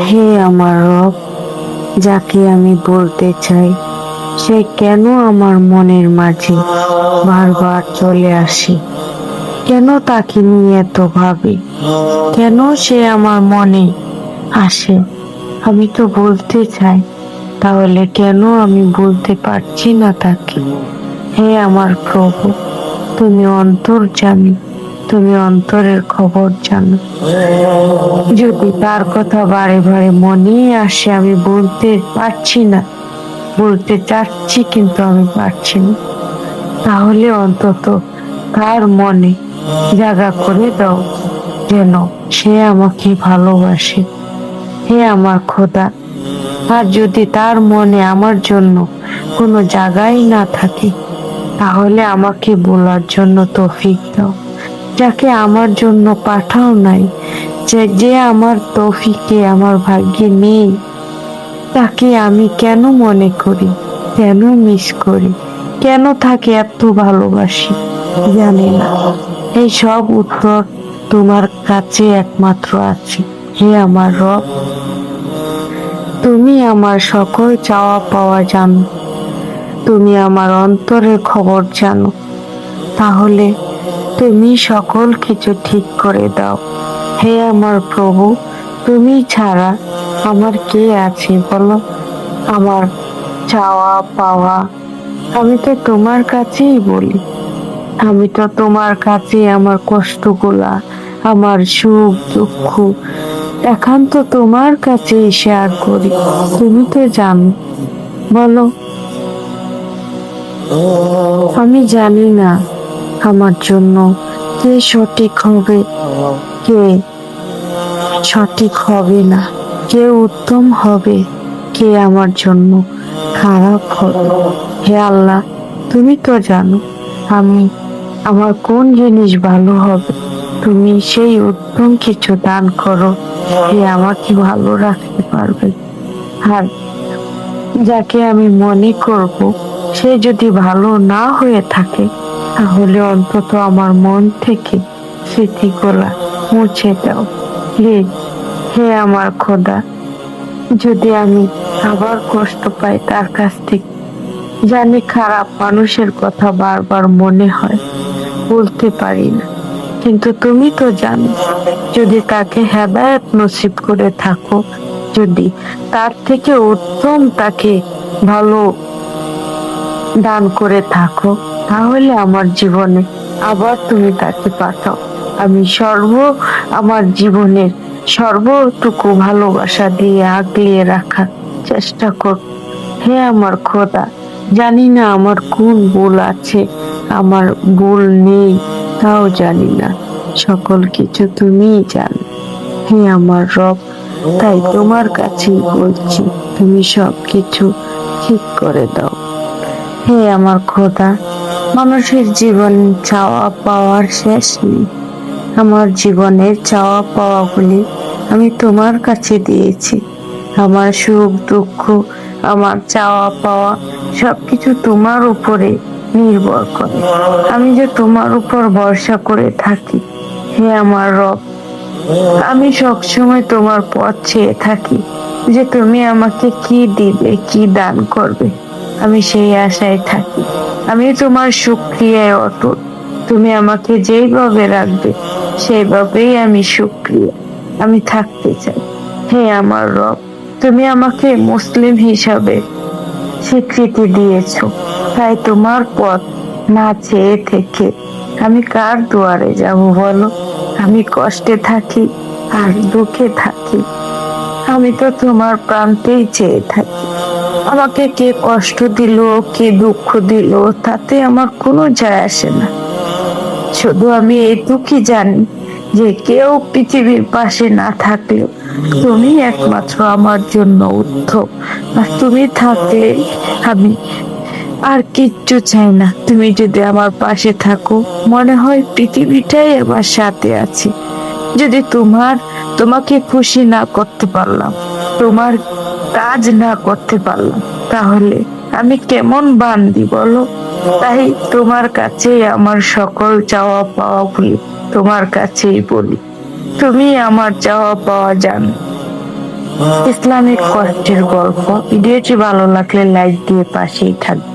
হে আমার রব, যাকে আমি বলতে চাই সে কেন আমার মনের মাঝে বারবার চলে আসে? কেন তাকে নিয়ে এত ভাবি? কেন সে আমার মনে আসে? আমি তো বলতে চাই, তাহলে কেন আমি বলতে পারছি না তাকে? হে আমার প্রভু, তুমি অন্তর্যামী, তুমি অন্তরের খবর জানো। যদি তার কথা বারে বারে মনে আসে, আমি বলতে পারছি না, বলতে চাচ্ছি কিন্তু আমি পারছি না, তাহলে অন্তত তার মনে জায়গা করে দাও, যেন সে আমাকে ভালোবাসে। হে আমার খোদা, আর যদি তার মনে আমার জন্য কোনো জায়গায় না থাকে, তাহলে আমাকে বলার জন্য তৌফিক দাও। যাকে আমার জন্য পাঠাও নাই, যে আমার তৌফিকে আমার ভাগ্যে নেই, তাকে আমি কেন মনে করি, কেন মিস করি, কেন তাকে এত ভালোবাসি জানি না। এই সব উত্তর তোমার কাছে একমাত্র আছে। হে আমার রব, তুমি আমার সকল চাওয়া পাওয়া জানো, তুমি আমার অন্তরের খবর জানো, তাহলে তুমি সকল কিছু ঠিক করে দাও। হে আমার প্রভু, তুমি ছাড়া আমার কে আছে বলো? আমার চাওয়া পাওয়া আমি তো তোমার কাছেই বলি, আমি তো তোমার কাছে আমার কষ্টগুলা, আমার সুখ দুঃখ একান্ত তোমার কাছে শেয়ার করি। তুমি তো জানো, বলো। আমি জানি না আমার জন্য কে সঠিক হবে, কে সঠিক হবে না, কে উত্তম হবে, কে আমার জন্য খারাপ হবে। হে আল্লাহ, তুমি তো জানো আমি আমার কোন জিনিস ভালো হবে। তুমি সেই উত্তম কিছু দান করো, যে আমাকে ভালো রাখতে পারবে। আর যাকে আমি মনে করব, সে যদি ভালো না হয়ে থাকে, তাহলে অন্তত আমার মন থেকে স্মৃতিগুলা মুছে দাও প্লিজ। হে আমার খোদা, যদি আমি আবার কষ্ট পাই তার কাছ থেকে, জানি খারাপ মানুষের কথা বারবার মনে হয়, বলতে পারি না, কিন্তু তুমি তো জানো, যদি তাকে হেদায়েত নসিব করে থাকো, যদি তার থেকে উত্তম তাকে ভালো দান করে থাকো, তাহলে আমার জীবনে আবার তুমি তাকে পাঠাও। আমি আমার জীবনের সর্বটুকু ভালোবাসা দিয়ে আগলিয়ে রাখার চেষ্টা করব। হে আমার খোদা, জানি না আমার কোন ভুল আছে, আমার ভুল নেই তাও জানি না, সকল কিছু তুমিই জানো। হে আমার রব, তাই তোমার কাছেই বলছি, তুমি সব কিছু ঠিক করে দাও। হে আমার খোদা, মানুষের জীবন চাওয়া পাওয়ার শেষ নেই। আমার জীবনের চাওয়া পাওয়াগুলি আমি তোমার কাছে দিয়েছি। আমার সুখ দুঃখ, আমার চাওয়া পাওয়া সবকিছু তোমার উপরে নির্ভর করে। আমি যে তোমার উপর ভরসা করে থাকি। হে আমার রব, আমি সবসময় তোমার পথ চেয়ে থাকি, যে তুমি আমাকে কি দিবে, কি দান করবে, আমি সেই আশায় থাকি। আমি তোমার শুকরিয়ায় অটুট। তুমি আমাকে যেইভাবে রাখবে সেইভাবেই আমি শুকরিয়া, আমি থাকতে চাই। হে আমার রব, তুমি আমাকে মুসলিম হিসাবে স্বীকৃতি দিয়েছো, তাই তোমার পথ না চেয়ে থেকে আমি কার দুয়ারে যাব বলো? আমি কষ্টে থাকি আর দুঃখে থাকি, আমি তো তোমার প্রান্তেই চেয়ে থাকি। আমাকে কে কষ্ট দিল, কে দুঃখ দিল, তাতে আমার কোনো যায় আসে না। শুধু আমি এইটুকুই জানি, যে কেউ পৃথিবীর পাশে না থাকলেও তুমি একমাত্র আমার জন্য উত্তম। আর তুমি থাকলে আমি আর কিচ্ছু চাই না। তুমি যদি আমার পাশে থাকো, মনে হয় পৃথিবীটাই আমার সাথে আছে। যদি তোমাকে খুশি না করতে পারলাম, তোমার কাজ না করতে পারলাম, তাহলে আমি কেমন বান্দি বলো? তাই তোমার কাছেই আমার সকল চাওয়া পাওয়া বলি, তোমার কাছেই বলি। তুমি আমার চাওয়া পাওয়া জানো। ইসলামিক কষ্টের গল্প। ভিডিওটি ভালো লাগলে লাইক দিয়ে পাশেই থাকবে।